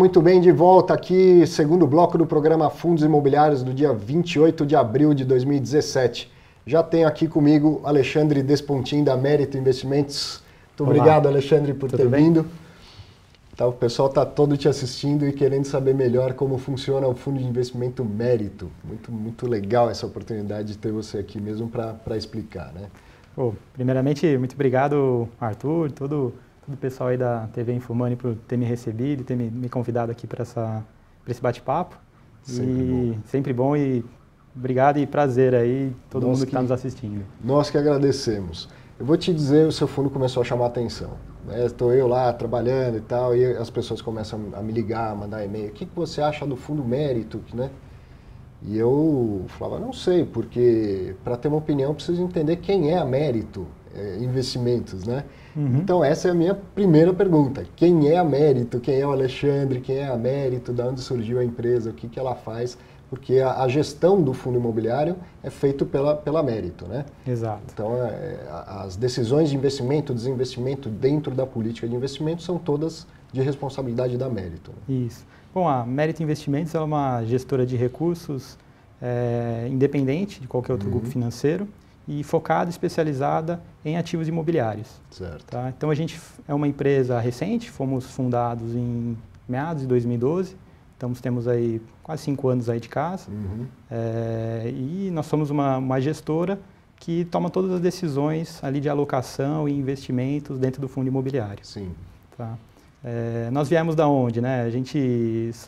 muito bem, de volta aqui, segundo bloco do programa Fundos Imobiliários do dia 28 de abril de 2017. Já tenho aqui comigo Alexandre Despontin, da Mérito Investimentos. Muito obrigado, Alexandre, por ter vindo. Tá, o pessoal está todo te assistindo e querendo saber melhor como funciona o Fundo de Investimento Mérito. Muito legal essa oportunidade de ter você aqui mesmo para explicar, né? Primeiramente, muito obrigado, Arthur, todo o pessoal aí da TV Infomani por ter me recebido e ter me convidado aqui para esse bate-papo. Sempre bom e obrigado e prazer aí todo mundo que está nos assistindo. Nós que agradecemos. Eu vou te dizer, o seu fundo começou a chamar a atenção. Estou eu lá trabalhando e tal, e as pessoas começam a me ligar, a mandar e-mail. O que você acha do Fundo Mérito, né? E eu falava, não sei, porque para ter uma opinião preciso entender quem é a Mérito Investimentos, né? Então essa é a minha primeira pergunta. Quem é a Mérito? Quem é o Alexandre? Quem é a Mérito? De onde surgiu a empresa? O que ela faz? Porque a gestão do fundo imobiliário é feita pela Mérito, né? Exato. Então as decisões de investimento, desinvestimento dentro da política de investimento são todas de responsabilidade da Mérito. Né? Isso. Bom, a Mérito Investimentos é uma gestora de recursos independente de qualquer outro grupo financeiro e focada, especializada em ativos imobiliários. Certo. Tá? Então a gente é uma empresa recente, fomos fundados em meados de 2012, então temos aí quase 5 anos aí de casa e nós somos uma gestora que toma todas as decisões ali de alocação e investimentos dentro do fundo imobiliário. Sim. Tá? Nós viemos da onde, né?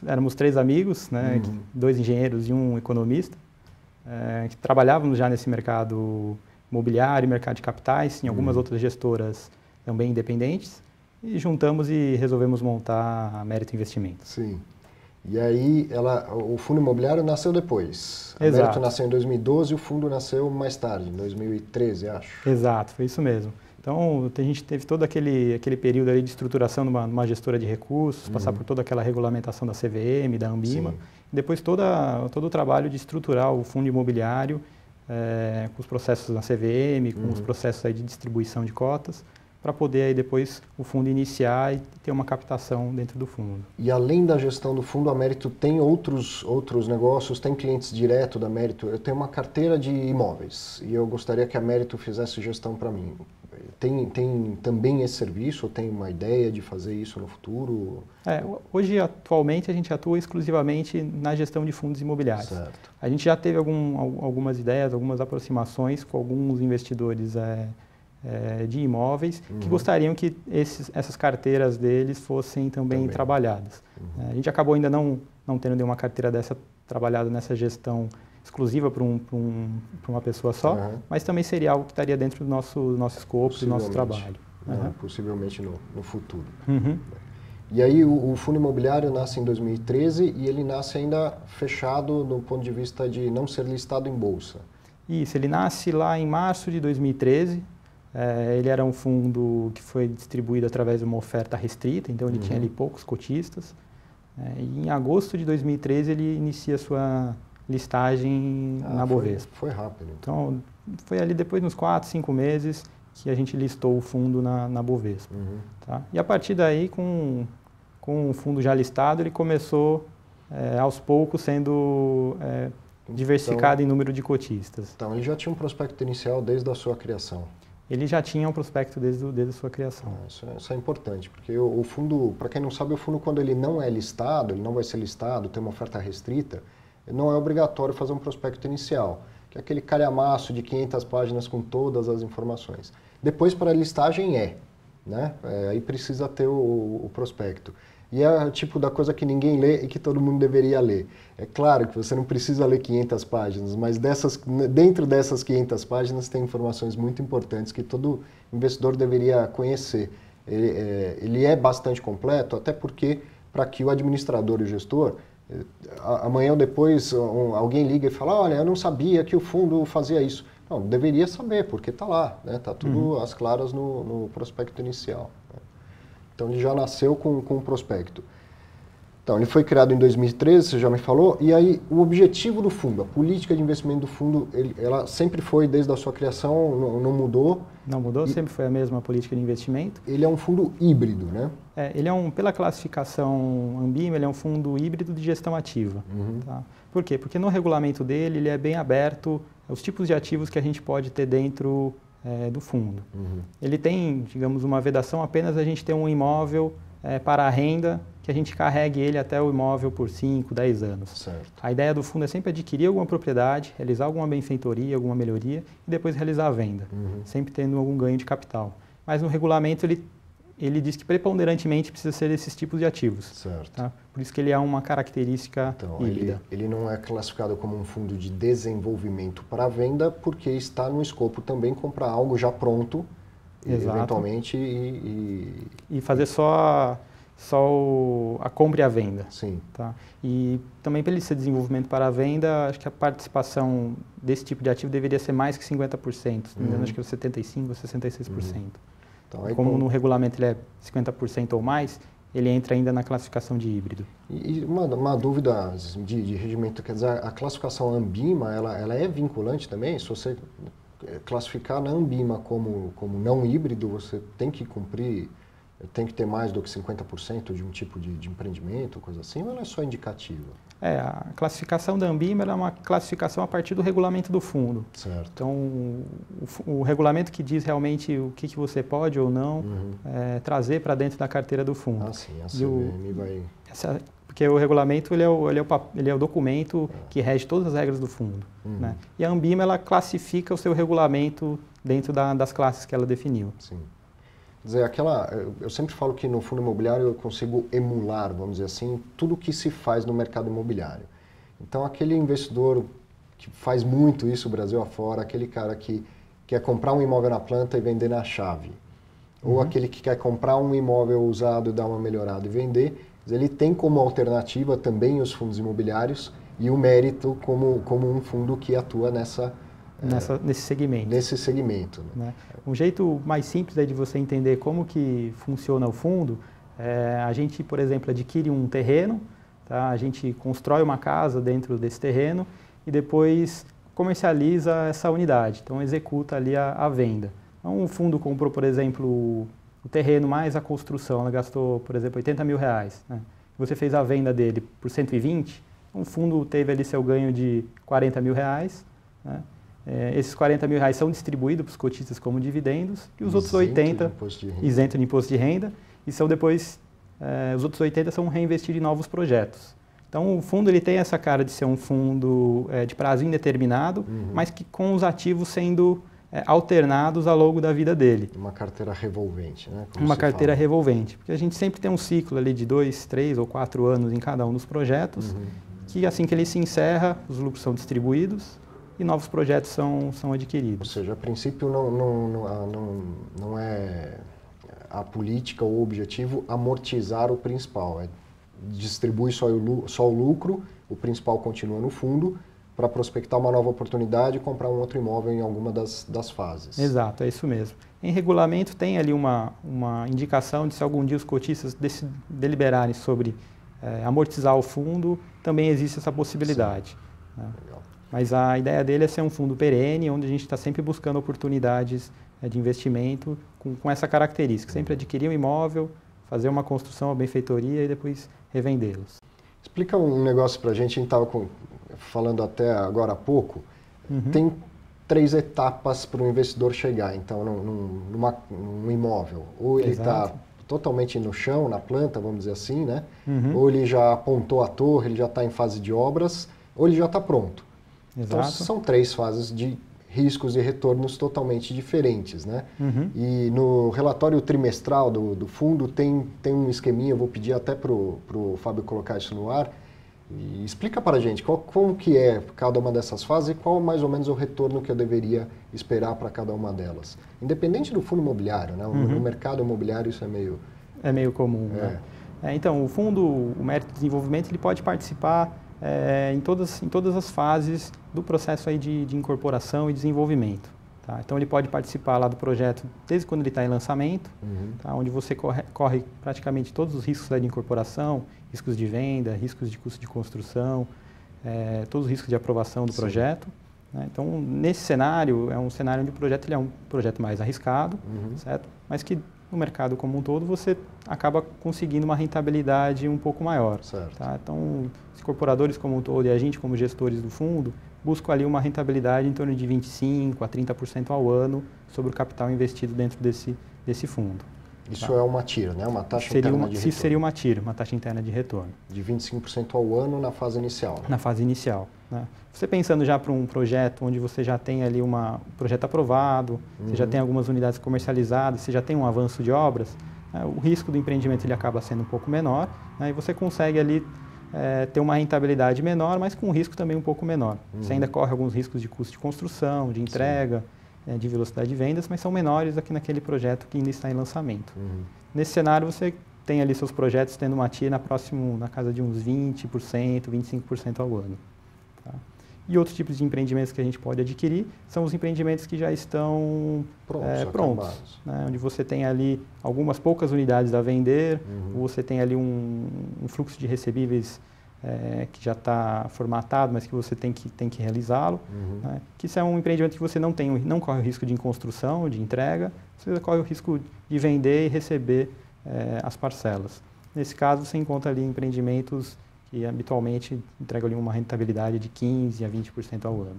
Éramos 3 amigos, né? 2 engenheiros e 1 economista, que trabalhávamos já nesse mercado imobiliário, mercado de capitais, em algumas outras gestoras também independentes, e juntamos e resolvemos montar a Mérito Investimentos. Sim. E aí o fundo imobiliário nasceu depois. A Exato. Mérito nasceu em 2012 e o fundo nasceu mais tarde, em 2013, acho. Exato, foi isso mesmo. Então, a gente teve todo aquele período ali de estruturação numa gestora de recursos, passar por toda aquela regulamentação da CVM, da Anbima, e depois todo o trabalho de estruturar o fundo imobiliário com os processos na CVM, com os processos aí de distribuição de cotas, para poder aí depois o fundo iniciar e ter uma captação dentro do fundo. E além da gestão do fundo, a Mérito tem outros negócios, tem clientes direto da Mérito. Eu tenho uma carteira de imóveis e eu gostaria que a Mérito fizesse gestão para mim. Tem também esse serviço ou tem uma ideia de fazer isso no futuro? Hoje, atualmente, a gente atua exclusivamente na gestão de fundos imobiliários. Certo. A gente já teve algumas ideias, algumas aproximações com alguns investidores de imóveis que gostariam que essas carteiras deles fossem também trabalhadas. A gente acabou ainda não tendo nenhuma carteira dessa trabalhada nessa gestão exclusiva para uma pessoa só, mas também seria algo que estaria dentro do nosso escopo, do nosso trabalho. Possivelmente no futuro. E aí o fundo imobiliário nasce em 2013 e ele nasce ainda fechado do ponto de vista de não ser listado em bolsa. Isso, ele nasce lá em março de 2013. Ele era um fundo que foi distribuído através de uma oferta restrita, então ele tinha ali poucos cotistas. E em agosto de 2013 ele inicia sua listagem na Bovespa. Foi rápido. Então foi ali depois de uns 4, 5 meses que a gente listou o fundo na Bovespa. Tá? E a partir daí, com o fundo já listado, ele começou aos poucos sendo diversificado em número de cotistas. Então ele já tinha um prospecto inicial desde a sua criação. Ele já tinha um prospecto desde a sua criação. Isso é importante, porque o fundo, para quem não sabe, o fundo quando ele não é listado, ele não vai ser listado, tem uma oferta restrita, não é obrigatório fazer um prospecto inicial, que é aquele calhamaço de 500 páginas com todas as informações. Depois, para a listagem né? Aí precisa ter o prospecto. E é o tipo da coisa que ninguém lê e que todo mundo deveria ler. É claro que você não precisa ler 500 páginas, mas dentro dessas 500 páginas tem informações muito importantes que todo investidor deveria conhecer. Ele é bastante completo, até porque para que o administrador e o gestor, amanhã ou depois alguém liga e fala, olha, eu não sabia que o fundo fazia isso. Não, deveria saber, porque está lá, né? Está tudo às claras no prospecto inicial. Né? Então ele já nasceu com um prospecto. Então, ele foi criado em 2013, você já me falou, e aí o objetivo do fundo, a política de investimento do fundo, ela sempre foi, desde a sua criação, não mudou? Não mudou, sempre foi a mesma política de investimento. Ele é um fundo híbrido, né? Ele é pela classificação Ambima, ele é um fundo híbrido de gestão ativa. Tá? Por quê? Porque no regulamento dele, ele é bem aberto aos tipos de ativos que a gente pode ter dentro do fundo. Ele tem, digamos, uma vedação apenas a gente ter um imóvel para a renda, que a gente carregue ele até o imóvel por 5, 10 anos. Certo. A ideia do fundo é sempre adquirir alguma propriedade, realizar alguma benfeitoria, alguma melhoria e depois realizar a venda, sempre tendo algum ganho de capital. Mas no regulamento ele diz que preponderantemente precisa ser esses tipos de ativos. Certo. Tá? Por isso que ele é uma característica híbrida. Ele não é classificado como um fundo de desenvolvimento para venda, porque está no escopo também comprar algo já pronto, eventualmente, e fazer só a compra e a venda. Sim. Tá? E também para ele ser desenvolvimento para a venda, acho que a participação desse tipo de ativo deveria ser mais que 50%. Se não me engano, acho que é 75% ou 66%. Então, como no regulamento ele é 50% ou mais, ele entra ainda na classificação de híbrido. E uma dúvida de regimento, quer dizer, a classificação Ambima, ela é vinculante também? Se você classificar na Ambima como não híbrido, você tem que cumprir, tem que ter mais do que 50% de um tipo de empreendimento, coisa assim, ou ela é só indicativa? A classificação da Ambima é uma classificação a partir do regulamento do fundo. Certo. Então, o regulamento que diz realmente o que você pode ou não trazer para dentro da carteira do fundo. Ah, sim, a CVM vai... Porque o regulamento ele é o documento que rege todas as regras do fundo. Né? E a Ambima ela classifica o seu regulamento dentro das classes que ela definiu. Sim. Quer dizer, eu sempre falo que no fundo imobiliário eu consigo emular, vamos dizer assim, tudo o que se faz no mercado imobiliário. Então, aquele investidor que faz muito isso Brasil afora, aquele cara que quer comprar um imóvel na planta e vender na chave, ou aquele que quer comprar um imóvel usado, dar uma melhorada e vender, ele tem como alternativa também os fundos imobiliários e o mérito como um fundo que atua nesse segmento. Nesse segmento. Né? Um jeito mais simples de você entender como que funciona o fundo, a gente, por exemplo, adquire um terreno, tá? A gente constrói uma casa dentro desse terreno e depois comercializa essa unidade, então executa ali a venda. Então, o fundo comprou, por exemplo, o terreno mais a construção, ela gastou, por exemplo, R$80 mil. Né? Você fez a venda dele por 120, o fundo teve ali seu ganho de R$40 mil. Né? Esses R$40 mil são distribuídos para os cotistas como dividendos e os outros 80 isentos de imposto de renda e são depois, os outros 80 são reinvestidos em novos projetos. Então o fundo ele tem essa cara de ser um fundo de prazo indeterminado, mas que com os ativos sendo alternados ao longo da vida dele. Uma carteira revolvente, né? Uma carteira revolvente, porque a gente sempre tem um ciclo ali de 2, 3 ou 4 anos em cada um dos projetos, que assim que ele se encerra, os lucros são distribuídos e novos projetos são adquiridos. Ou seja, a princípio não é a política ou o objetivo amortizar o principal, distribui só o lucro, o principal continua no fundo, para prospectar uma nova oportunidade e comprar um outro imóvel em alguma das fases. Exato, é isso mesmo. Em regulamento tem ali uma indicação de se algum dia os cotistas deliberarem sobre amortizar o fundo, também existe essa possibilidade. Né? Legal. Mas a ideia dele é ser um fundo perene, onde a gente está sempre buscando oportunidades de investimento com essa característica, sempre adquirir um imóvel, fazer uma construção, uma benfeitoria e depois revendê-los. Explica um negócio para a gente estava falando até agora há pouco, tem 3 etapas para o investidor chegar, então, num imóvel. Ou ele está totalmente no chão, na planta, vamos dizer assim, né? Ou ele já apontou a torre, ele já está em fase de obras, ou ele já está pronto. Exato. Então, são 3 fases de riscos e retornos totalmente diferentes, né? E no relatório trimestral do fundo tem um esqueminha, eu vou pedir até para o Fábio colocar isso no ar. E explica para a gente como que é cada uma dessas fases e qual mais ou menos o retorno que eu deveria esperar para cada uma delas. Independente do fundo imobiliário, né? No mercado imobiliário isso é meio... É meio comum, né? Então, o fundo, o Mérito de Desenvolvimento, ele pode participar em todas as fases do processo aí de incorporação e desenvolvimento. Tá? Então, ele pode participar lá do projeto desde quando ele está em lançamento, tá? Onde você corre praticamente todos os riscos de incorporação, riscos de venda, riscos de custo de construção, todos os riscos de aprovação do projeto. Né? Então, nesse cenário, é um cenário onde o projeto ele é um projeto mais arriscado, certo? Mas que no mercado como um todo você acaba conseguindo uma rentabilidade um pouco maior. Tá? Então, os incorporadores como um todo e a gente como gestores do fundo buscam ali uma rentabilidade em torno de 25% a 30% ao ano sobre o capital investido dentro desse fundo. Isso é uma TIR, né? Uma taxa interna de retorno. Isso seria uma TIR, uma taxa interna de retorno. De 25% ao ano na fase inicial. Né? Na fase inicial. Né? Você pensando já para um projeto onde você já tem ali um projeto aprovado, você já tem algumas unidades comercializadas, você já tem um avanço de obras, né? O risco do empreendimento ele acaba sendo um pouco menor, né? E você consegue ali ter uma rentabilidade menor, mas com um risco também um pouco menor. Você ainda corre alguns riscos de custo de construção, de entrega, de velocidade de vendas, mas são menores aqui naquele projeto que ainda está em lançamento. Nesse cenário, você tem ali seus projetos tendo uma TIR na casa de uns 20%, 25% ao ano. Tá? E outros tipos de empreendimentos que a gente pode adquirir são os empreendimentos que já estão prontos, né? Onde você tem ali algumas poucas unidades a vender, ou você tem ali um fluxo de recebíveis que já está formatado, mas que você tem que realizá-lo. Né? Que isso é um empreendimento que você não corre o risco de construção, de entrega, você corre o risco de vender e receber as parcelas. Nesse caso, você encontra ali empreendimentos que habitualmente entregam ali uma rentabilidade de 15% a 20% ao ano.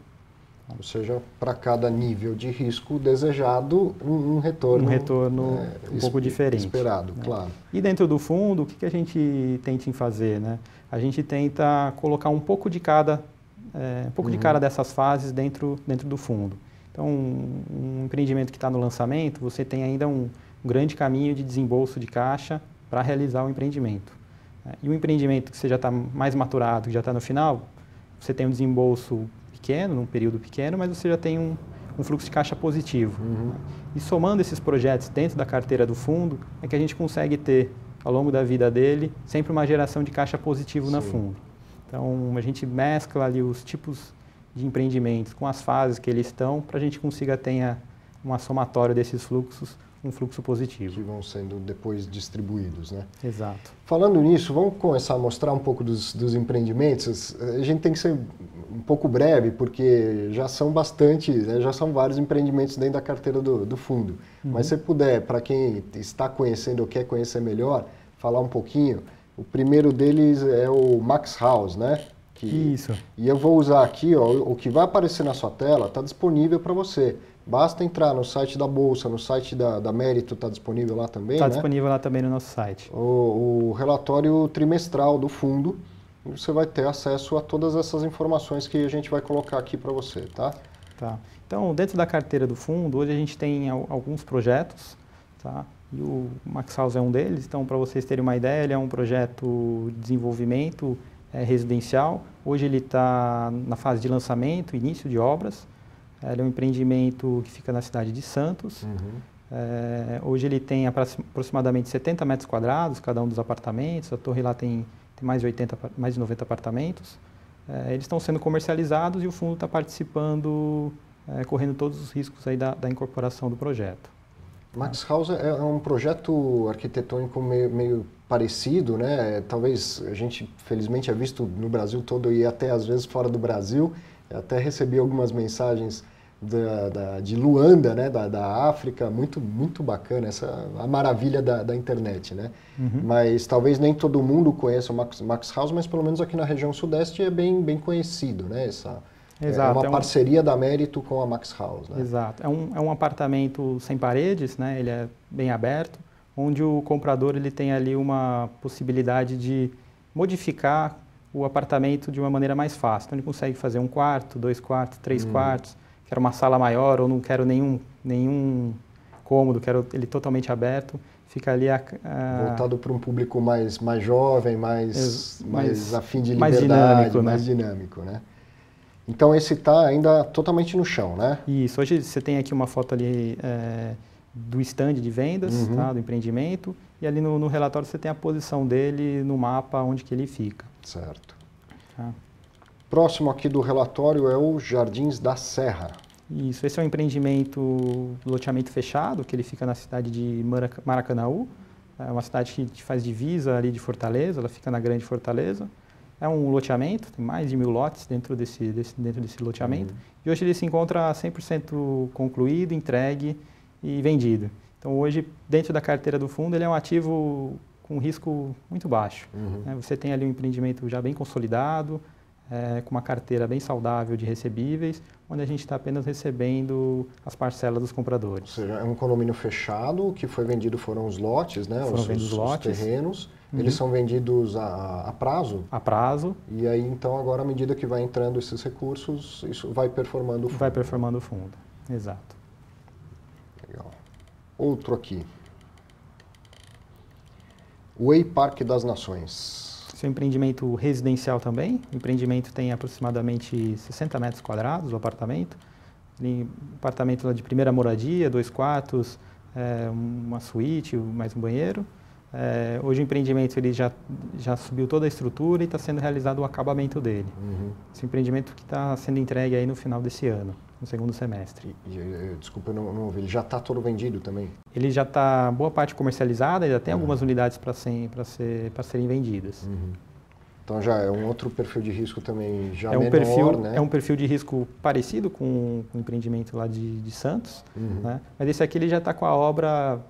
Ou seja, para cada nível de risco desejado, um retorno... Um retorno um pouco diferente. Esperado, né? Claro. E dentro do fundo, o que a gente tenta fazer? Né? A gente tenta colocar um pouco de cada dessas fases dentro do fundo. Então, um empreendimento que está no lançamento, você tem ainda um grande caminho de desembolso de caixa para realizar o empreendimento. E o empreendimento que você já está mais maturado, que já está no final, você tem um desembolso pequeno, num período pequeno, mas você já tem um fluxo de caixa positivo. E somando esses projetos dentro da carteira do fundo, é que a gente consegue ter, ao longo da vida dele, sempre uma geração de caixa positivo na fundo. Então, a gente mescla ali os tipos de empreendimentos com as fases que eles estão, para a gente consiga ter uma somatória desses fluxos, um fluxo positivo. Que vão sendo depois distribuídos, né? Exato. Falando nisso, vamos começar a mostrar um pouco dos empreendimentos. A gente tem que ser um pouco breve, porque já são bastante, né, já são vários empreendimentos dentro da carteira do fundo. Mas se puder, para quem está conhecendo ou quer conhecer melhor, falar um pouquinho. O primeiro deles é o Max House, né? Isso. E eu vou usar aqui, ó, o que vai aparecer na sua tela está disponível para você. Basta entrar no site da Bolsa, no site da Mérito, está disponível lá também, Está disponível lá também no nosso site. O relatório trimestral do fundo, você vai ter acesso a todas essas informações que a gente vai colocar aqui para você, tá? Tá. Então, dentro da carteira do fundo, hoje a gente tem alguns projetos, tá? E o Max House é um deles. Então, para vocês terem uma ideia, ele é um projeto de desenvolvimento residencial. Hoje ele está na fase de lançamento, início de obras. Ele é um empreendimento que fica na cidade de Santos. Hoje ele tem aproximadamente 70 metros quadrados, cada um dos apartamentos. A torre lá tem mais de 90 apartamentos. Eles estão sendo comercializados e o fundo está participando, correndo todos os riscos aí da incorporação do projeto. Max House é um projeto arquitetônico meio parecido, né? Talvez a gente, felizmente, é visto no Brasil todo e até às vezes fora do Brasil. Eu até recebi algumas mensagens de Luanda, né? da África, muito bacana, a maravilha da internet, né? Mas talvez nem todo mundo conheça o Max House, mas pelo menos aqui na região sudeste é bem conhecido, né? Exato, é uma parceria da Mérito com a Max House, né? Exato. É um apartamento sem paredes, né? Ele é bem aberto, onde o comprador ele tem ali uma possibilidade de modificar o apartamento de uma maneira mais fácil. Então ele consegue fazer um quarto, 2 quartos, 3 quartos, quero uma sala maior ou não quero nenhum cômodo, quero ele totalmente aberto. Fica ali voltado para um público mais jovem, mais afim de liberdade, mais dinâmico, mais dinâmico, né? Então esse está ainda totalmente no chão, né? Isso. Hoje você tem aqui uma foto ali do stand de vendas, tá, do empreendimento, e ali no relatório você tem a posição dele no mapa onde que ele fica. Certo. Tá. Próximo aqui do relatório é o Jardins da Serra. Isso. Esse é um empreendimento, loteamento fechado, que ele fica na cidade de Maracanaú. é uma cidade que faz divisa ali de Fortaleza, ela fica na Grande Fortaleza. É um loteamento, tem mais de 1000 lotes dentro desse loteamento. E hoje ele se encontra 100% concluído, entregue e vendido. Então hoje, dentro da carteira do fundo, ele é um ativo com risco muito baixo. Você tem ali um empreendimento já bem consolidado, com uma carteira bem saudável de recebíveis, onde a gente está apenas recebendo as parcelas dos compradores. Ou seja, é um condomínio fechado, o que foi vendido foram os lotes, né? Os terrenos. Eles são vendidos a prazo? A prazo. E aí, então, agora, à medida que vai entrando esses recursos, isso vai performando o fundo. Vai performando o fundo, exato. Legal. Outro aqui. Way Parque das Nações. Esse é um empreendimento residencial também. O empreendimento tem aproximadamente 60 metros quadrados, o apartamento. Um apartamento de primeira moradia, 2 quartos, uma suíte, mais um banheiro. Hoje o empreendimento ele já subiu toda a estrutura e está sendo realizado o acabamento dele. Esse empreendimento que está sendo entregue aí no final desse ano, no segundo semestre. Desculpa, eu não ouvi. Ele já está todo vendido também? Ele já está boa parte comercializada, ainda tem algumas unidades para serem vendidas. Então já é um outro perfil de risco também já menor, né? É um perfil de risco parecido com o empreendimento lá de Santos, né? Mas esse aqui ele já está com a obra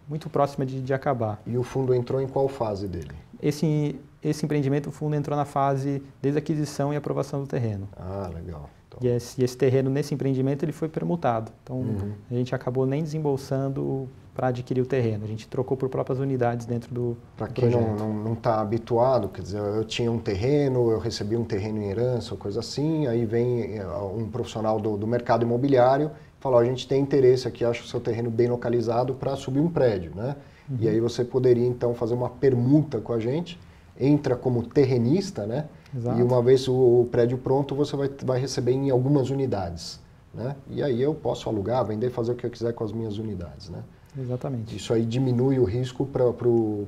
muito próxima de acabar. E o fundo entrou em qual fase dele? Esse empreendimento, o fundo entrou na fase desde aquisição e aprovação do terreno. Ah, legal. Então... E esse terreno, nesse empreendimento, ele foi permutado. Então, a gente acabou nem desembolsando para adquirir o terreno. A gente trocou por próprias unidades dentro do projeto. Para quem não está habituado, quer dizer, eu tinha um terreno, eu recebi um terreno em herança ou coisa assim, aí vem um profissional do mercado imobiliário e fala, a gente tem interesse aqui, acho o seu terreno bem localizado para subir um prédio, né? E aí você poderia, então, fazer uma permuta com a gente, entra como terrenista, né? Exato. E uma vez o prédio pronto, você vai receber em algumas unidades, né? E aí eu posso alugar, vender, fazer o que eu quiser com as minhas unidades, né? Exatamente. Isso aí diminui o risco para o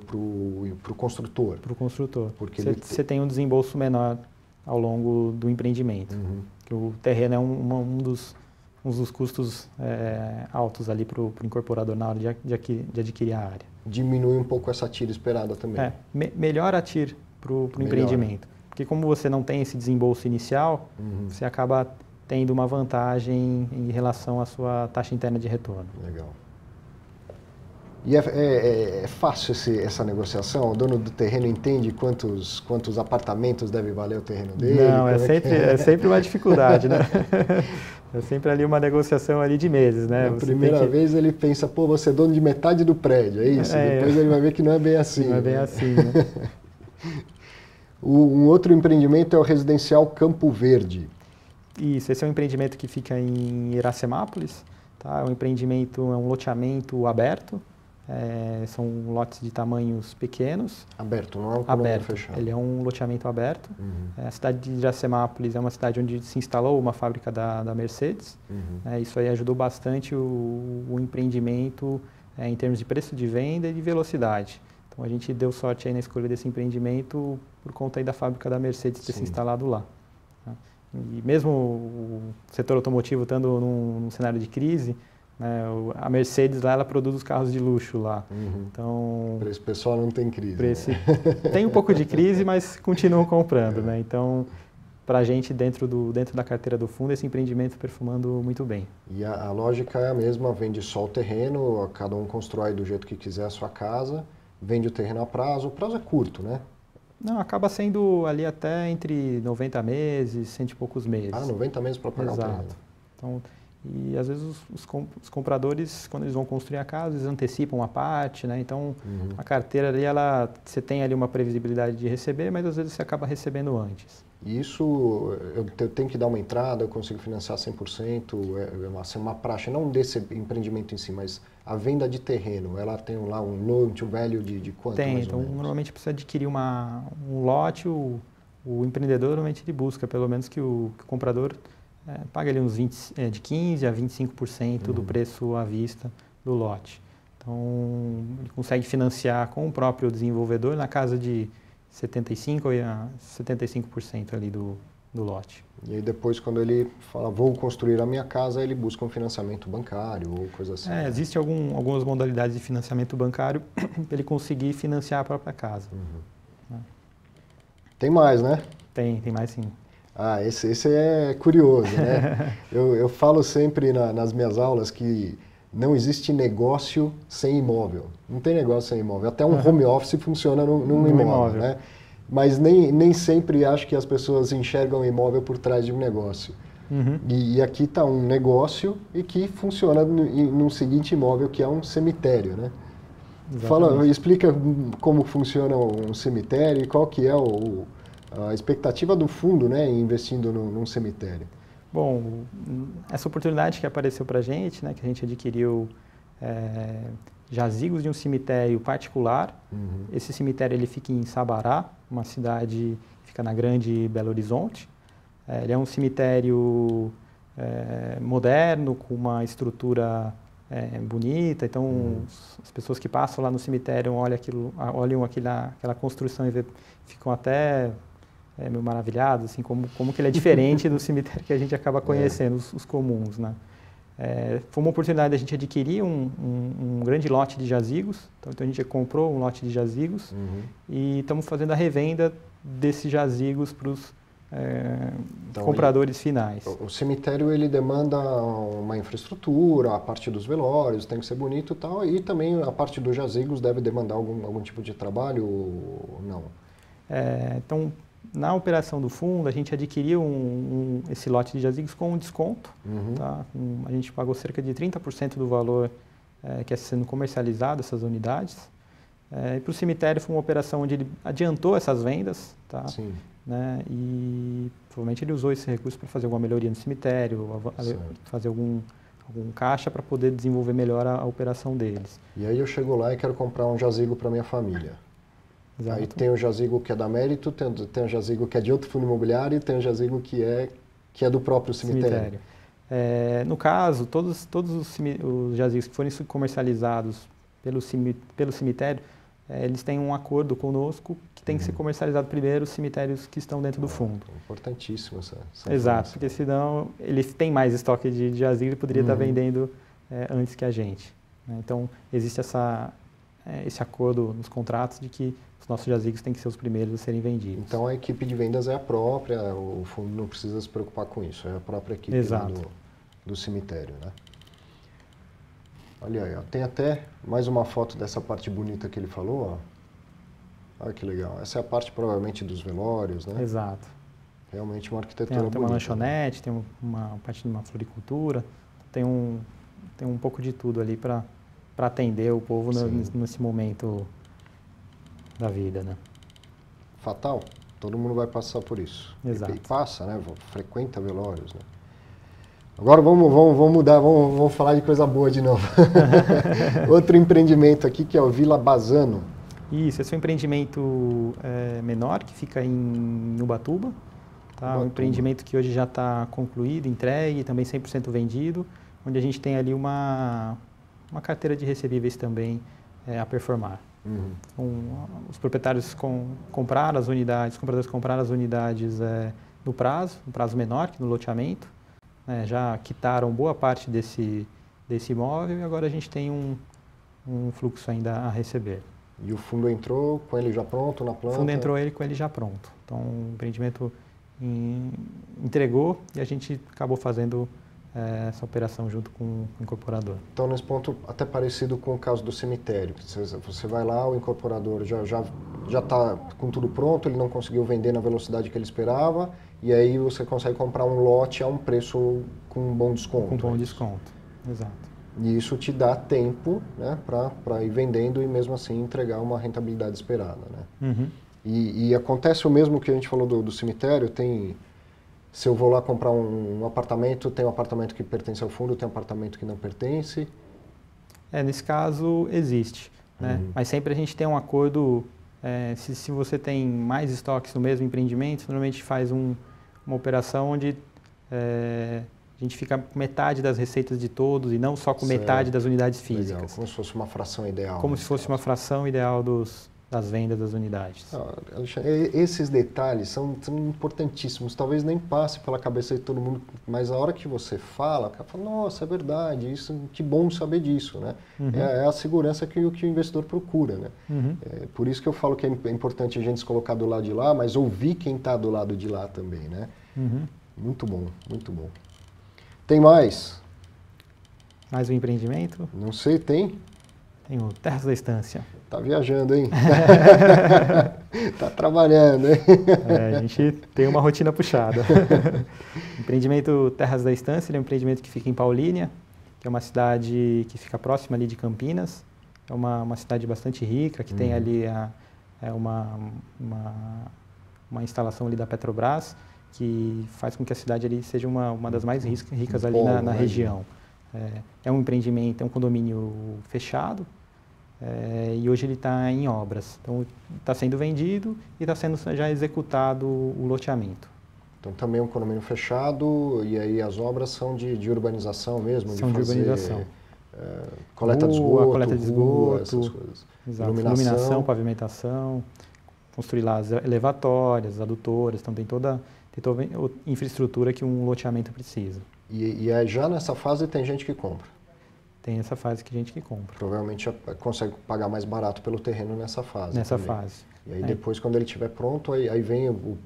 construtor. Para o construtor. Porque você tem um desembolso menor ao longo do empreendimento. Que o terreno é um dos custos altos ali para o incorporador na hora de adquirir a área. Diminui um pouco essa TIR esperada também. Melhora a TIR para o empreendimento. Porque como você não tem esse desembolso inicial, você acaba tendo uma vantagem em relação à sua taxa interna de retorno. Legal. E é fácil essa negociação? O dono do terreno entende quantos apartamentos deve valer o terreno dele? Não, é sempre uma dificuldade, né? É sempre ali uma negociação ali de meses, né? Na primeira vez ele pensa, pô, você é dono de metade do prédio, é isso? Depois ele vai ver que não é bem assim. Não é bem assim, né? Um outro empreendimento é o residencial Campo Verde. Isso, esse é um empreendimento que fica em Iracemápolis, tá? É um empreendimento, é um loteamento aberto. São lotes de tamanhos pequenos. Aberto, não é um condomínio fechado. Ele é um loteamento aberto. A cidade de Iracemápolis é uma cidade onde se instalou uma fábrica da Mercedes. Isso aí ajudou bastante o empreendimento em termos de preço de venda e de velocidade. Então a gente deu sorte aí na escolha desse empreendimento por conta aí da fábrica da Mercedes ter se instalado lá. E mesmo o setor automotivo estando num cenário de crise, né, a Mercedes lá, ela produz os carros de luxo lá. Então, para esse pessoal não tem crise. Tem um pouco de crise, mas continuam comprando. Né? Então, para a gente, dentro da carteira do fundo, esse empreendimento perfumando muito bem. E a lógica é a mesma, vende só o terreno, cada um constrói do jeito que quiser a sua casa, vende o terreno a prazo. O prazo é curto, né? Não, acaba sendo ali até entre 90 meses, 100 e poucos meses. 90 meses para pagar o terreno. Então, e às vezes os compradores, quando eles vão construir a casa, eles antecipam uma parte, né? Então, a carteira ali, você tem ali uma previsibilidade de receber, mas às vezes você acaba recebendo antes. E isso, eu tenho que dar uma entrada, eu consigo financiar 100%, uma praxe, não desse empreendimento em si, mas a venda de terreno, ela tem lá um loan to value de quanto? Tem, então normalmente precisa adquirir um lote, o empreendedor normalmente ele busca pelo menos que o comprador paga ali uns de 15% a 25% do preço à vista do lote. Então ele consegue financiar com o próprio desenvolvedor na casa de 75% a 75% ali do lote. E aí depois, quando ele fala, vou construir a minha casa, ele busca um financiamento bancário ou coisa assim. Existem algumas modalidades de financiamento bancário para ele conseguir financiar a própria casa. Tem mais, né? Tem mais sim. Ah, esse é curioso, né? eu falo sempre nas minhas aulas que não existe negócio sem imóvel. Não tem negócio sem imóvel. Até um home office funciona num imóvel, né? Mas nem sempre acho que as pessoas enxergam o imóvel por trás de um negócio. E aqui está um negócio e que funciona num seguinte imóvel, que é um cemitério, né? Explica como funciona um cemitério e qual que é a expectativa do fundo, né, investindo num cemitério. Bom, essa oportunidade que apareceu para a gente, né, que a gente adquiriu jazigos de um cemitério particular. Esse cemitério ele fica em Sabará, uma cidade que fica na Grande Belo Horizonte. Ele é um cemitério moderno, com uma estrutura bonita. Então, as pessoas que passam lá no cemitério olham aquela construção e ficam até meio maravilhados, assim, como que ele é diferente do cemitério que a gente acaba conhecendo, os comuns, né? Foi uma oportunidade de a gente adquirir um grande lote de jazigos. Então a gente comprou um lote de jazigos e estamos fazendo a revenda desses jazigos para os compradores finais. O cemitério ele demanda uma infraestrutura, a parte dos velórios tem que ser bonito e tal, e também a parte dos jazigos deve demandar algum tipo de trabalho ou não? Então, na operação do fundo, a gente adquiriu esse lote de jazigos com um desconto. Tá? A gente pagou cerca de 30% do valor que é sendo comercializado, essas unidades. E para o cemitério foi uma operação onde ele adiantou essas vendas. Tá? Sim. Né? E provavelmente ele usou esse recurso para fazer alguma melhoria no cemitério, fazer algum caixa para poder desenvolver melhor a operação deles. E aí eu chego lá e quero comprar um jazigo para minha família. Exato. Aí tem o jazigo que é da Mérito, tem o jazigo que é de outro fundo imobiliário e tem o jazigo que é do próprio cemitério. No caso, todos os jazigos que forem comercializados pelo cemitério, eles têm um acordo conosco que tem que ser comercializado primeiro os cemitérios que estão dentro do fundo. Importantíssimo essa Exato, porque senão ele tem mais estoque de jazigo, ele poderia estar vendendo antes que a gente. Né? Então, existe esse acordo nos contratos de que os nossos jazigos têm que ser os primeiros a serem vendidos. Então a equipe de vendas é a própria, o fundo não precisa se preocupar com isso, é a própria equipe do cemitério, né? Olha aí, ó, tem até mais uma foto dessa parte bonita que ele falou, ó. Olha que legal, essa é a parte provavelmente dos velórios, né? Exato. Realmente uma arquitetura bonita. Tem uma lanchonete, tem uma parte de uma floricultura, tem um pouco de tudo ali para atender o povo nesse momento da vida, né? Fatal. Todo mundo vai passar por isso. Exato. E passa, né? Frequenta velórios, né? Agora vamos mudar, vamos falar de coisa boa de novo. Outro empreendimento aqui que é o Vila Bazano. Isso, esse é um empreendimento menor que fica em Ubatuba. Tá? Um empreendimento que hoje já está concluído, entregue, também 100% vendido, onde a gente tem ali uma carteira de recebíveis também a performar. Os proprietários compraram as unidades, os compradores compraram as unidades no prazo menor que no loteamento, já quitaram boa parte desse imóvel e agora a gente tem um fluxo ainda a receber. E o fundo entrou com ele já pronto na planta? O fundo entrou com ele já pronto. Então o empreendimento entregou e a gente acabou fazendo essa operação junto com o incorporador. Então, nesse ponto, até parecido com o caso do cemitério. Você vai lá, o incorporador já está com tudo pronto, ele não conseguiu vender na velocidade que ele esperava, e aí você consegue comprar um lote a um preço com um bom desconto. Com um bom desconto, exato. E isso te dá tempo, né, para ir vendendo e mesmo assim entregar uma rentabilidade esperada, né? E acontece o mesmo que a gente falou do cemitério, se eu vou lá comprar um apartamento, tem um apartamento que pertence ao fundo, tem um apartamento que não pertence? Nesse caso, existe. Né? Mas sempre a gente tem um acordo, se você tem mais estoques no mesmo empreendimento, normalmente faz uma operação onde a gente fica com metade das receitas de todos e não só com metade das unidades físicas. Legal, como se fosse uma fração ideal. Como se fosse uma fração ideal dos das vendas das unidades. Alexandre, esses detalhes são importantíssimos, talvez nem passe pela cabeça de todo mundo, mas a hora que você fala, o cara fala, nossa, é verdade, isso, que bom saber disso, né? É a segurança que o investidor procura, né? Por isso que eu falo que é importante a gente se colocar do lado de lá, mas ouvir quem está do lado de lá também, né? Muito bom, muito bom. Tem mais? Mais um empreendimento? Não sei, tem? Tem o Terras da Estância. Tá viajando, hein? Tá trabalhando, hein? A gente tem uma rotina puxada. O empreendimento Terras da Estância, ele é um empreendimento que fica em Paulínia, que é uma cidade que fica próxima ali de Campinas. É uma cidade bastante rica, que tem ali uma instalação ali da Petrobras, que faz com que a cidade ali seja uma das mais ricas ali na região. É um empreendimento, é um condomínio fechado, e hoje ele está em obras. Então, está sendo vendido e está sendo já executado o loteamento. Então, também é um condomínio fechado e aí as obras são de urbanização mesmo? São de urbanização. Coleta de esgoto, coleta de esgoto, essas coisas. Exato. Iluminação, pavimentação, construir lá as elevatórias, adutoras, então tem toda a infraestrutura que um loteamento precisa. E já nessa fase tem gente que compra? Tem essa fase que gente que compra. Provavelmente já consegue pagar mais barato pelo terreno nessa fase. Nessa também. fase. E aí depois, quando ele estiver pronto, aí vem o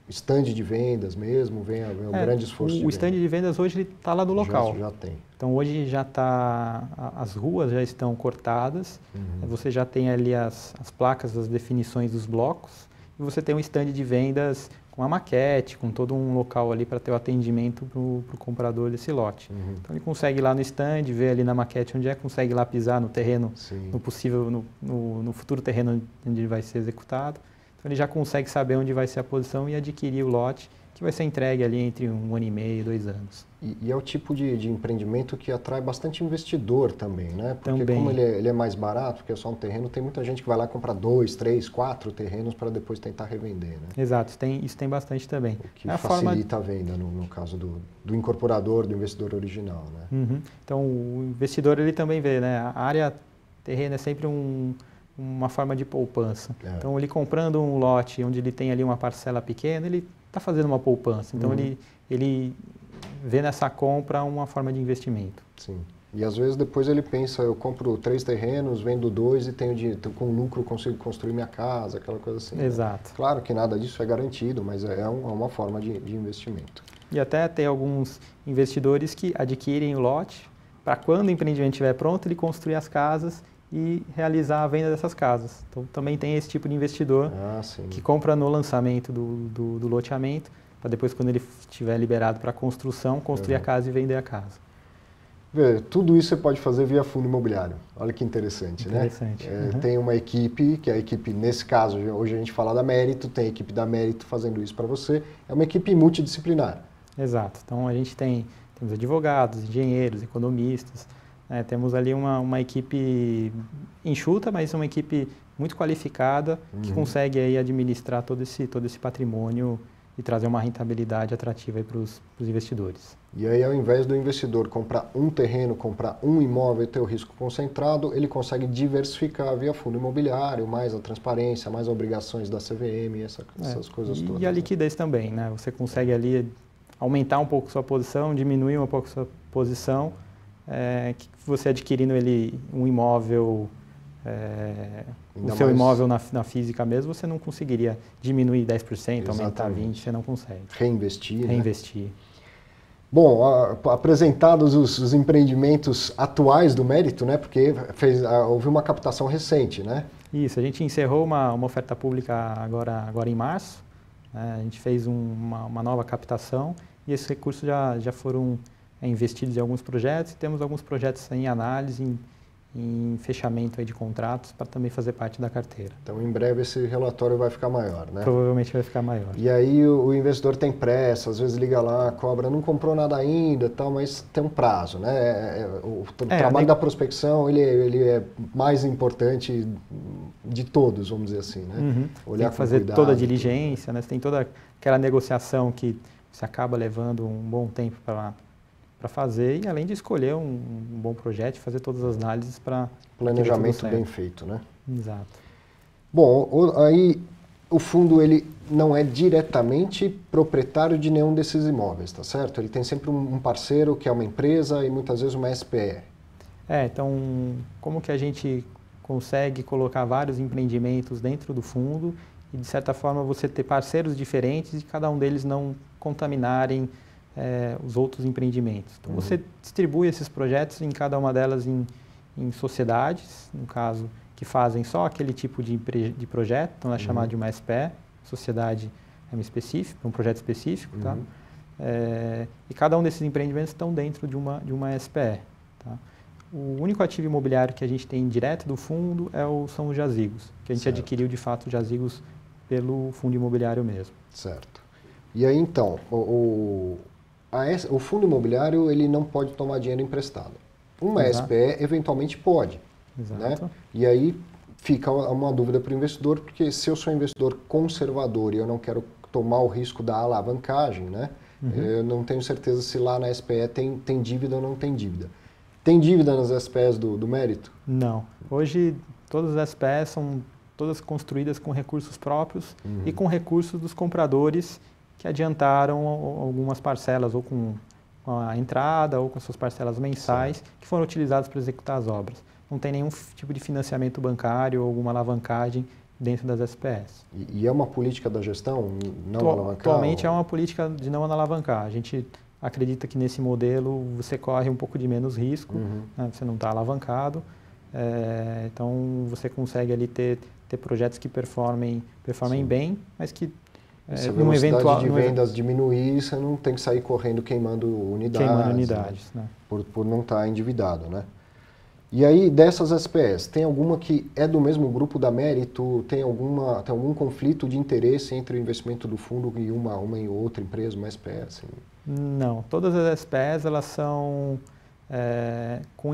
stand de vendas mesmo, vem o grande esforço. O stand de vendas hoje está lá no local. Já tem. Então hoje já está, as ruas já estão cortadas, você já tem ali as placas, as definições dos blocos, e você tem um stand de vendas com a maquete, com todo um local ali para ter o atendimento para o comprador desse lote. Então ele consegue ir lá no stand, ver ali na maquete onde consegue lá pisar no terreno, no futuro terreno onde ele vai ser executado. Então ele já consegue saber onde vai ser a posição e adquirir o lote, que vai ser entregue ali entre 1 ano e meio, 2 anos. E é o tipo de empreendimento que atrai bastante investidor também, né? Porque também. Como ele é mais barato, porque é só um terreno, tem muita gente que vai lá comprar 2, 3, 4 terrenos para depois tentar revender, né? Exato, isso tem bastante também. O que facilita a venda no caso do incorporador, do investidor original, né? Então o investidor ele também vê, né? A área terreno é sempre uma forma de poupança. Então ele comprando um lote onde ele tem ali uma parcela pequena, ele está fazendo uma poupança. Então ele vê nessa compra uma forma de investimento. Sim. E às vezes depois ele pensa, eu compro 3 terrenos, vendo 2 e com lucro consigo construir minha casa, aquela coisa assim. Exato. Né? Claro que nada disso é garantido, mas é uma forma de investimento. E até tem alguns investidores que adquirem o lote para quando o empreendimento estiver pronto, ele construir as casas e realizar a venda dessas casas. Então também tem esse tipo de investidor que compra no lançamento do loteamento, para depois, quando ele estiver liberado para construção, construir a casa e vender a casa. Tudo isso você pode fazer via fundo imobiliário. Olha que interessante, né? Tem uma equipe, que é a equipe, nesse caso, hoje a gente fala da Mérito, tem a equipe da Mérito fazendo isso para você. É uma equipe multidisciplinar. Exato. Então a gente temos advogados, engenheiros, economistas, temos ali uma equipe enxuta, mas uma equipe muito qualificada que consegue aí administrar todo esse patrimônio e trazer uma rentabilidade atrativa para os investidores. E aí, ao invés do investidor comprar um terreno, comprar um imóvel e ter o risco concentrado, ele consegue diversificar via fundo imobiliário, mais a transparência, mais obrigações da CVM, essas coisas todas. E a liquidez também, né? Você consegue ali aumentar um pouco sua posição, diminuir um pouco sua posição, que você adquirindo um imóvel, o seu imóvel na física mesmo, você não conseguiria diminuir 10%, aumentar 20%, você não consegue. Reinvestir. Né? Bom, apresentados os empreendimentos atuais do Mérito, né? Porque houve uma captação recente, né? Isso, a gente encerrou uma oferta pública agora em março, né? A gente fez uma nova captação e esses recursos já foram investidos em alguns projetos e temos alguns projetos em análise, em fechamento aí de contratos para também fazer parte da carteira. Então, em breve esse relatório vai ficar maior, né? Provavelmente vai ficar maior. E aí o investidor tem pressa, às vezes liga lá, cobra, não comprou nada ainda, tal, mas tem um prazo, né? O trabalho da prospecção, ele é mais importante de todos, vamos dizer assim, né? Olhar tem que fazer toda a diligência, né? Você tem toda aquela negociação que você acaba levando um bom tempo para fazer, e além de escolher um bom projeto, fazer todas as análises para... Planejamento bem feito, né? Exato. Bom, aí o fundo ele não é diretamente proprietário de nenhum desses imóveis, tá certo? Ele tem sempre um parceiro que é uma empresa e muitas vezes uma SPE. Então, como que a gente consegue colocar vários empreendimentos dentro do fundo e, de certa forma, você ter parceiros diferentes e cada um deles não contaminarem os outros empreendimentos. Então, você distribui esses projetos em cada uma delas em sociedades, no caso, que fazem só aquele tipo de projeto, então é chamado de uma SPE, sociedade é um projeto específico, tá? E cada um desses empreendimentos estão dentro de uma SPE, tá? O único ativo imobiliário que a gente tem direto do fundo são os jazigos, que a gente adquiriu de fato os jazigos pelo fundo imobiliário mesmo. Certo. E aí então, o fundo imobiliário ele não pode tomar dinheiro emprestado. Uma SPE eventualmente pode. Exato. Né? E aí fica uma dúvida para o investidor, porque se eu sou investidor conservador e eu não quero tomar o risco da alavancagem, né? Eu não tenho certeza se lá na SPE tem dívida ou não tem dívida. Tem dívida nas SPEs do Mérito? Não. Hoje todas as SPEs são todas construídas com recursos próprios e com recursos dos compradores que adiantaram algumas parcelas ou com a entrada ou com as suas parcelas mensais que foram utilizadas para executar as obras. Não tem nenhum tipo de financiamento bancário ou alguma alavancagem dentro das SPEs. E é uma política da gestão não alavancar? Atualmente é uma política de não alavancar. A gente acredita que nesse modelo você corre um pouco de menos risco, né? Você não está alavancado, então você consegue ali ter projetos que performem bem, mas que se a velocidade de vendas diminuir, você não tem que sair correndo queimando unidades, né? Por não estar endividado, né? E aí, dessas SPEs, tem alguma que é do mesmo grupo da Mérito? Tem algum conflito de interesse entre o investimento do fundo e uma e outra empresa, uma SPE? Assim? Não, todas as SPEs elas são com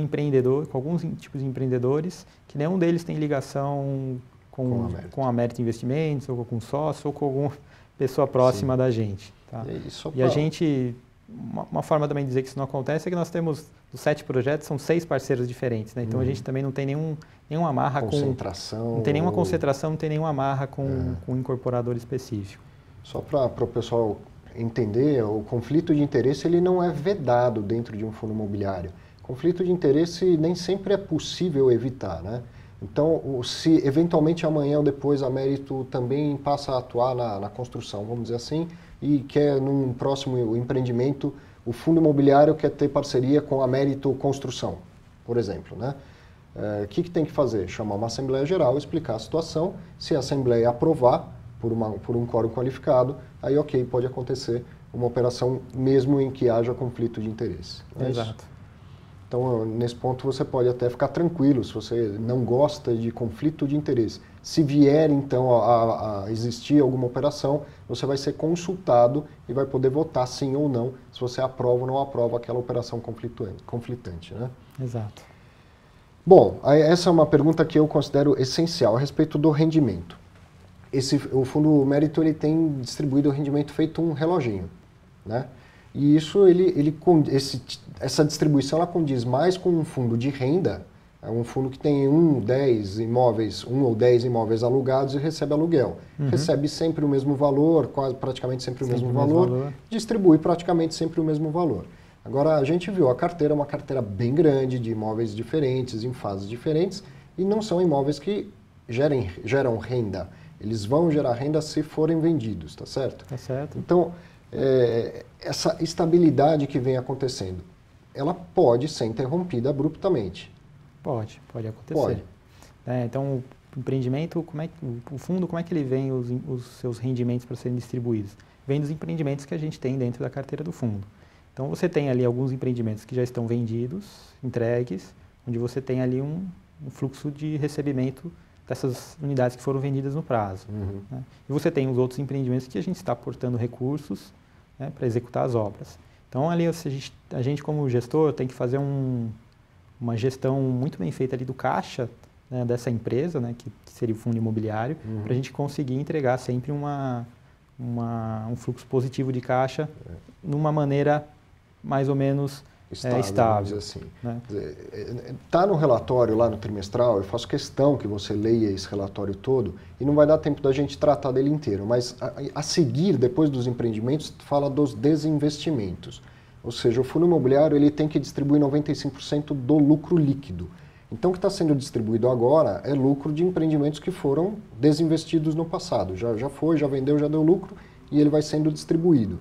alguns tipos de empreendedores, que nenhum deles tem ligação com a Mérito Investimentos, ou com sócio, ou com alguma pessoa próxima da gente. Tá? E a gente, uma forma também de dizer que isso não acontece é que nós temos, dos 7 projetos, são 6 parceiros diferentes, né? Então a gente também não tem nenhuma amarra concentração, não tem nenhuma concentração, não tem nenhuma amarra com um incorporador específico. Só para o pessoal entender, o conflito de interesse ele não é vedado dentro de um fundo imobiliário. Conflito de interesse nem sempre é possível evitar, né? Então, se eventualmente amanhã ou depois a Mérito também passa a atuar na construção, vamos dizer assim, e quer num próximo empreendimento, o fundo imobiliário quer ter parceria com a Mérito Construção, por exemplo, né? O que tem que fazer? Chamar uma Assembleia Geral, explicar a situação, se a Assembleia aprovar por um quórum qualificado, aí ok, pode acontecer uma operação mesmo em que haja conflito de interesse. Exato. Então, nesse ponto, você pode até ficar tranquilo se você não gosta de conflito de interesse. Se vier, então, a existir alguma operação, você vai ser consultado e vai poder votar sim ou não, se você aprova ou não aprova aquela operação conflitante, né? Exato. Bom, essa é uma pergunta que eu considero essencial a respeito do rendimento. O Fundo Mérito ele tem distribuído o rendimento feito um reloginho, né? E isso, essa distribuição ela condiz mais com um fundo de renda, é um fundo que tem 1 ou 10 imóveis alugados e recebe aluguel. Recebe sempre o mesmo valor, praticamente sempre o mesmo valor, distribui praticamente sempre o mesmo valor. Agora, a gente viu a carteira, uma carteira bem grande, de imóveis diferentes, em fases diferentes, e não são imóveis que geram renda. Eles vão gerar renda se forem vendidos, tá certo? Tá certo. Então, essa estabilidade que vem acontecendo, ela pode ser interrompida abruptamente. Pode acontecer. Então, o empreendimento, o fundo, como é que ele vem os seus rendimentos para serem distribuídos? Vem dos empreendimentos que a gente tem dentro da carteira do fundo. Então, você tem ali alguns empreendimentos que já estão vendidos, entregues, onde você tem ali um fluxo de recebimento dessas unidades que foram vendidas no prazo. Né? E você tem os outros empreendimentos que a gente está aportando recursos, né, para executar as obras. Então, ali a gente como gestor tem que fazer uma gestão muito bem feita ali do caixa, né, dessa empresa, né, que seria o fundo imobiliário, para a gente conseguir entregar sempre um fluxo positivo de caixa numa maneira mais ou menos estável. Vamos dizer assim. Né? Está no relatório lá no trimestral, eu faço questão que você leia esse relatório todo e não vai dar tempo da gente tratar dele inteiro, mas a seguir, depois dos empreendimentos, fala dos desinvestimentos. Ou seja, o fundo imobiliário ele tem que distribuir 95% do lucro líquido. Então, o que está sendo distribuído agora é lucro de empreendimentos que foram desinvestidos no passado. Já foi, já vendeu, já deu lucro e ele vai sendo distribuído.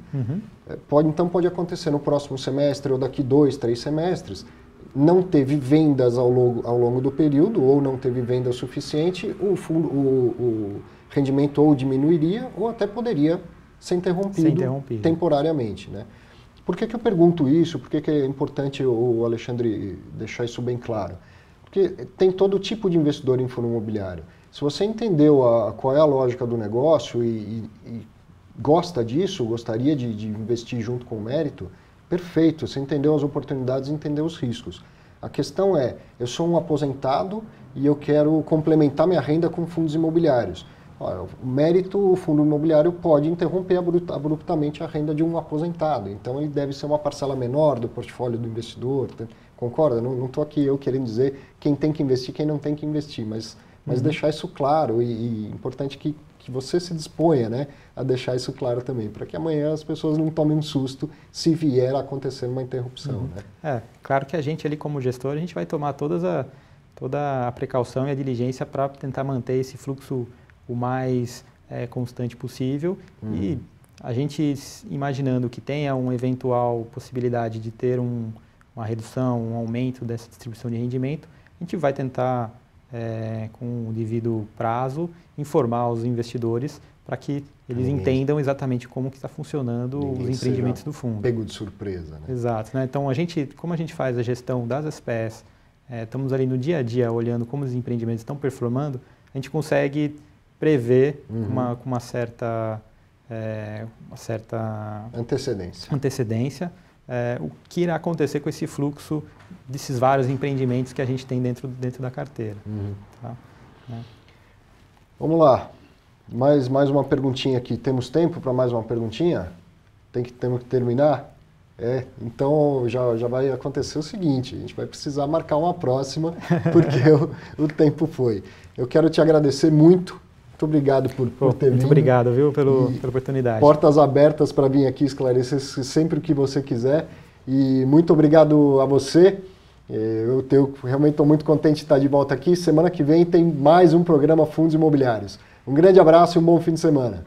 Então, pode acontecer no próximo semestre ou daqui 2, 3 semestres, não teve vendas ao longo do período ou não teve venda suficiente, o rendimento ou diminuiria ou até poderia ser interrompido. Temporariamente. Né? Por que eu pergunto isso? Por que é importante o Alexandre deixar isso bem claro? Porque tem todo tipo de investidor em fundo imobiliário. Se você entendeu qual é a lógica do negócio e gosta disso, gostaria de investir junto com o mérito, perfeito, você entendeu as oportunidades, entendeu os riscos. A questão é, eu sou um aposentado e eu quero complementar minha renda com fundos imobiliários. O mérito, o fundo imobiliário pode interromper abruptamente a renda de um aposentado, então ele deve ser uma parcela menor do portfólio do investidor, concorda? Não estou aqui eu querendo dizer quem tem que investir, quem não tem que investir, mas deixar isso claro e importante que você se disponha, né, a deixar isso claro também, para que amanhã as pessoas não tomem um susto se vier a acontecer uma interrupção. Né? Claro que a gente ali como gestor, a gente vai tomar toda a precaução e a diligência para tentar manter esse fluxo o mais constante possível e a gente imaginando que tenha uma eventual possibilidade de ter uma redução, um aumento dessa distribuição de rendimento, a gente vai tentar, com o devido prazo, informar os investidores para que eles entendam exatamente como que está funcionando os empreendimentos do fundo. Pego de surpresa. Né? Exato. Né? Então, como a gente faz a gestão das SPEs, estamos ali no dia a dia olhando como os empreendimentos estão performando, a gente consegue prever com uma certa antecedência o que irá acontecer com esse fluxo desses vários empreendimentos que a gente tem dentro da carteira. Tá? Vamos lá. Mais uma perguntinha aqui. Temos tempo para mais uma perguntinha? Temos que terminar? Então já vai acontecer o seguinte, a gente vai precisar marcar uma próxima, porque o tempo foi. Eu quero te agradecer muito. Muito obrigado por ter vindo. Muito obrigado, viu, pela oportunidade. Portas abertas para vir aqui esclarecer sempre o que você quiser. E muito obrigado a você. Eu realmente estou muito contente de estar de volta aqui. Semana que vem tem mais um programa Fundos Imobiliários. Um grande abraço e um bom fim de semana.